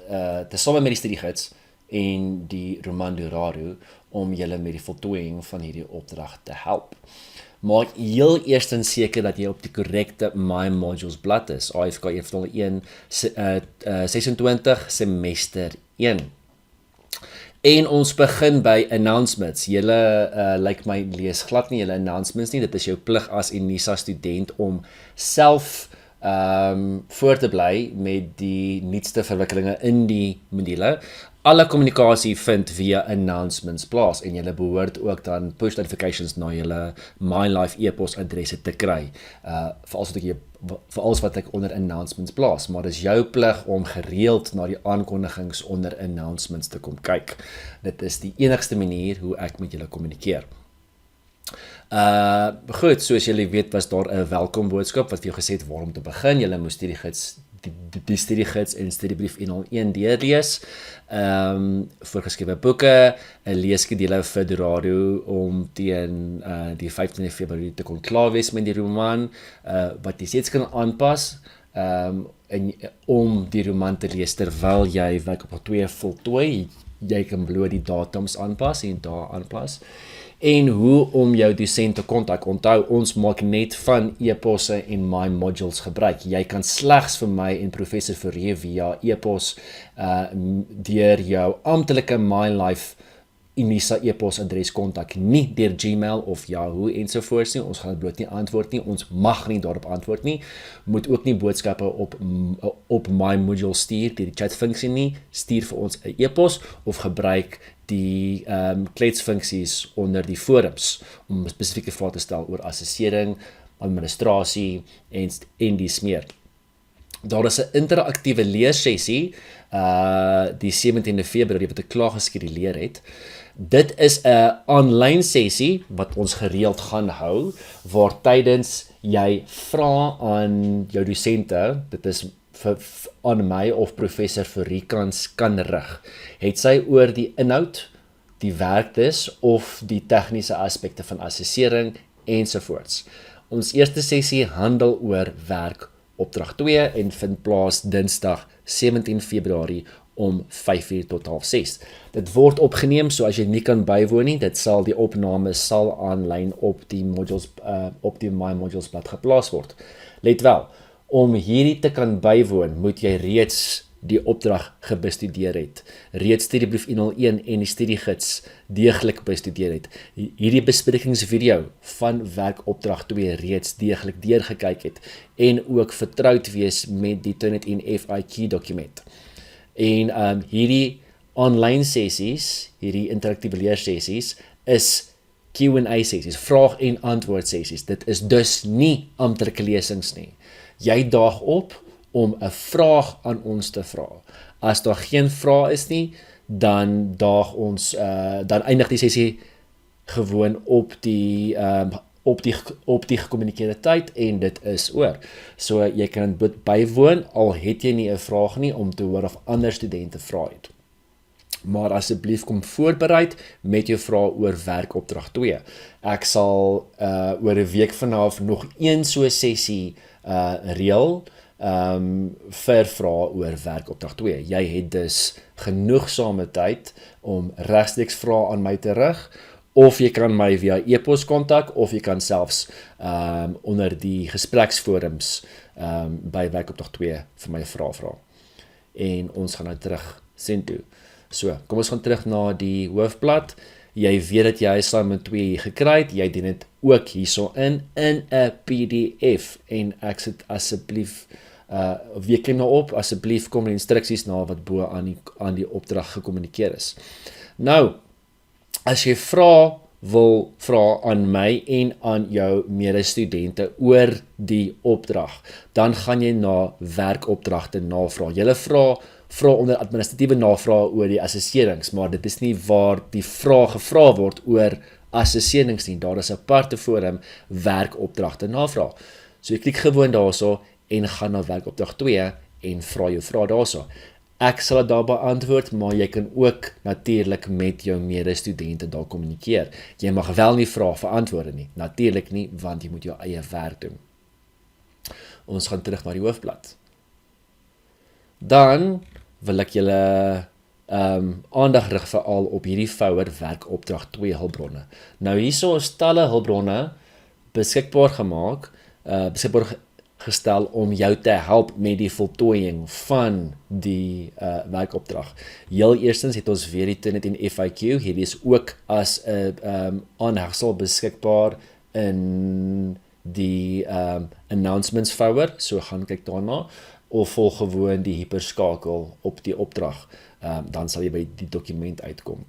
tesame met die studiegids en die roman Dorado om julle met die voltooiing van hierdie opdrag te help. Maak heel eerstens seker dat jy op die korrekte My Modules blad is, AFK 1 26 semester 1. En ons begin by announcements. Julle lyk my lees glad nie julle announcements nie. Dit is jou plig as Unisa student om self voor te bly met die nuutste verwikkelinge in die module. Alle kommunikasie vind via announcements plaas en julle behoort ook dan push notifications na julle MyLife e-pos adresse te kry. Vir alles wat ek onder announcements plaas, maar dis jou plig om gereeld na die aankondigings onder announcements te kom kyk. Dit is die enigste manier hoe ek met julle kommunikeer. Goed, soos julle weet was daar 'n welkom boodskap wat vir jou gesê het waarom te begin. Julle moes die studiegids en studiebrief 101 deurlees. Voorgeskrewe boeke, 'n leeskedule vir Dorado om teen die 15de Februarie te kon klaar wees met die roman, wat jy steeds kan aanpas. Om die roman te lees terwyl jy werk op 2 voltooi, jy kan bloot die datums aanpas en daar aanpas. En hoe om jou dosent te kontak. Onthou, ons maak net van e-posse en my modules gebruik. Jy kan slegs vir my en professor Fourie via e-pos deur jou amptelike MyLife Unisa e-posadres kontak, nie deur Gmail of Yahoo ensovoorts nie. Ons gaan dit bloot nie antwoord nie. Ons mag nie daarop antwoord nie. Moet ook nie boodskappe op my module stuur deur die chatfunksie nie. Stuur vir ons 'n e-pos of gebruik die kletsfunksies onder die forums om spesifieke vrae te stel oor assessering, administrasie en dies meer. Daar is 'n interaktiewe leersessie die 17de Februarie wat ek klaar geskeduleer het. Dit is 'n aanlyn sessie wat ons gereeld gaan hou, waar tydens jy vra aan jou dosente, dit is aan my of professor Fourie kan rig. Het sy oor die inhoud, die werktes of die tegniese aspekte van assessering ensovoorts. Ons eerste sessie handel oor werk opdrag 2 en vind plaas Dinsdag 17 Februarie om 5:00 tot 5:30. Dit word opgeneem, so as jy nie kan bywoon nie, die opname sal aanlyn op die modules op die My Modules blad geplaas word. Let wel, om hierdie te kan bywoon, moet jy reeds die opdrag gebestudeer het, reeds studiebrief 101 en die studiegids deeglik bestudeer het, hierdie besprekingsvideo van werkopdrag 2 reeds deeglik deurgekyk het, en ook vertroud wees met die Turnitin FIQ dokument. En hierdie online sessies, hierdie interaktiewe leersessies, is Q&A sessies, vraag en antwoord sessies. Dit is dus nie amptelike lesings nie. Jy daag op om 'n vraag aan ons te vra. As daar geen vraag is nie, dan dan eindig die sessie gewoon op die gekommunikeerde tyd en dit is oor. So jy kan dit bywoon al het jy nie 'n vraag nie om te hoor of ander studente vra het. Maar asseblief kom voorbereid met jou vrae oor werkopdrag 2. Ek sal oor 'n week vanaf nog een so sessie reël vir vrae oor werkopdrag 2. Jy het dus genoegsame tyd om regstreeks vrae aan my te rig, of jy kan my via e-pos kontak, of jy kan selfs onder die gespreksforums by werkopdrag 2 vir my vra. En ons gaan nou terug sien toe. So, kom ons gaan terug na die hoofblad. Jy weet dat jy assignment 2 gekry het, jy dien dit ook hierso in 'n PDF en ek sit asseblief week nou op, asseblief kom die instruksies na wat bo aan die opdrag gekommunikeer is. Nou, as jy wil vra aan my en aan jou medestudente oor die opdrag, dan gaan jy na werkopdragte navraag. Julle vra onder administratiewe navraag oor die assesserings, maar dit is nie waar die vraag gevra word oor assesserings nie. Daar is 'n aparte forum werkopdragte navraag. So jy klik gewoon daarso en gaan na werkopdrag 2 en vra jou vraag daarso. Ek sal dit daar beantwoord, maar jy kan ook natuurlik met jou medestudente daar kommunikeer. Jy mag wel nie vra vir antwoorde nie, natuurlik nie, want jy moet jou eie werk doen. Ons gaan terug na die hoofblad. Dan wil ek julle aandag rig veral op hierdie vouer werkopdrag 2 hulpbronne. Nou hierso is talle hulpbronne beskikbaar gestel om jou te help met die voltooiing van die werkopdrag. Heel eerstens het ons weer die Turnitin FIQ, hierdie is ook as 'n aanhegsel beskikbaar in die announcements vouer, so gaan kyk daarna, of volg gewoon die hyperskakel op die opdrag, dan sal jy by die dokument uitkom.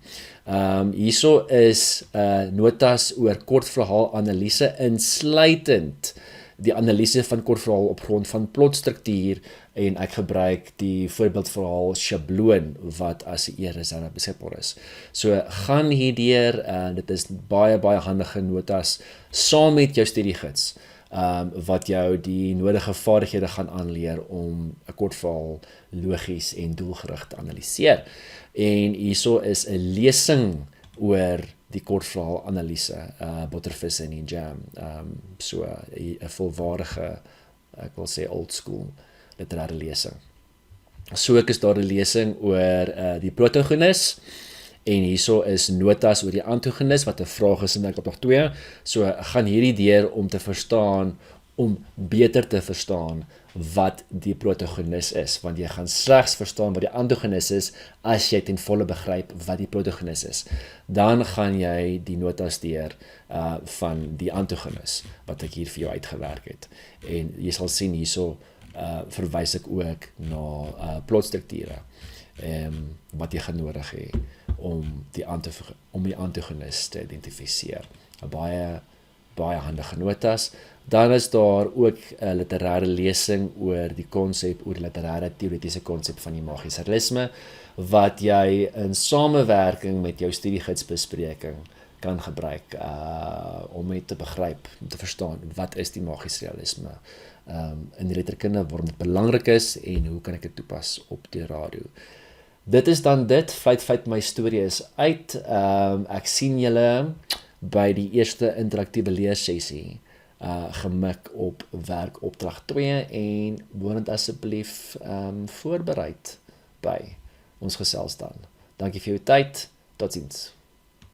Hierso is notas oor kortverhaal analise insluitend die analise van kortverhaal op grond van plotstruktuur en ek gebruik die voorbeeldverhaal sjabloon wat as 'n e-reserve beskikbaar is. So gaan hierdeur, dit is baie handige notas saam met jou studiegids wat jou die nodige vaardighede gaan aanleer om 'n kortverhaal logies en doelgerig te analiseer. En hierso is 'n lesing oor die kortverhaal analise, Bottervis en die Jam. So 'n volwaardige, ek wil sê old school literêre lesing. So ek is daar 'n lesing oor die protagonis en hierso is notas oor die antagonis wat 'n vraag is in werkopdrag 2. So gaan hierdie deur om te verstaan, om beter te verstaan wat die protagonis is, want jy gaan slegs verstaan wat die antagonis is as jy ten volle begryp wat die protagonis is. Dan gaan jy die notas deur van die antagonis wat ek hier vir jou uitgewerk het. En jy sal sien hierso verwys ek ook na plotstrukture wat jy gaan nodig hê om die antagonis te identifiseer. Baie handige notas. Dan is daar ook 'n literêre lesing oor die literêre teoretiese konsep van die magiese realisme wat jy in samewerking met jou studiegidsbespreking kan gebruik om net te begryp, om te verstaan wat is die magiese realisme in die letterkunde, waarom dit belangrik is en hoe kan ek dit toepas op die radio. Dit is dan dit, feit my storie is uit. Ek sien julle by die eerste interaktiewe leersessie gemik op werkopdrag 2 en woonend asseblief voorbereid by ons gesels dan. Dankie vir jou tyd, totsiens.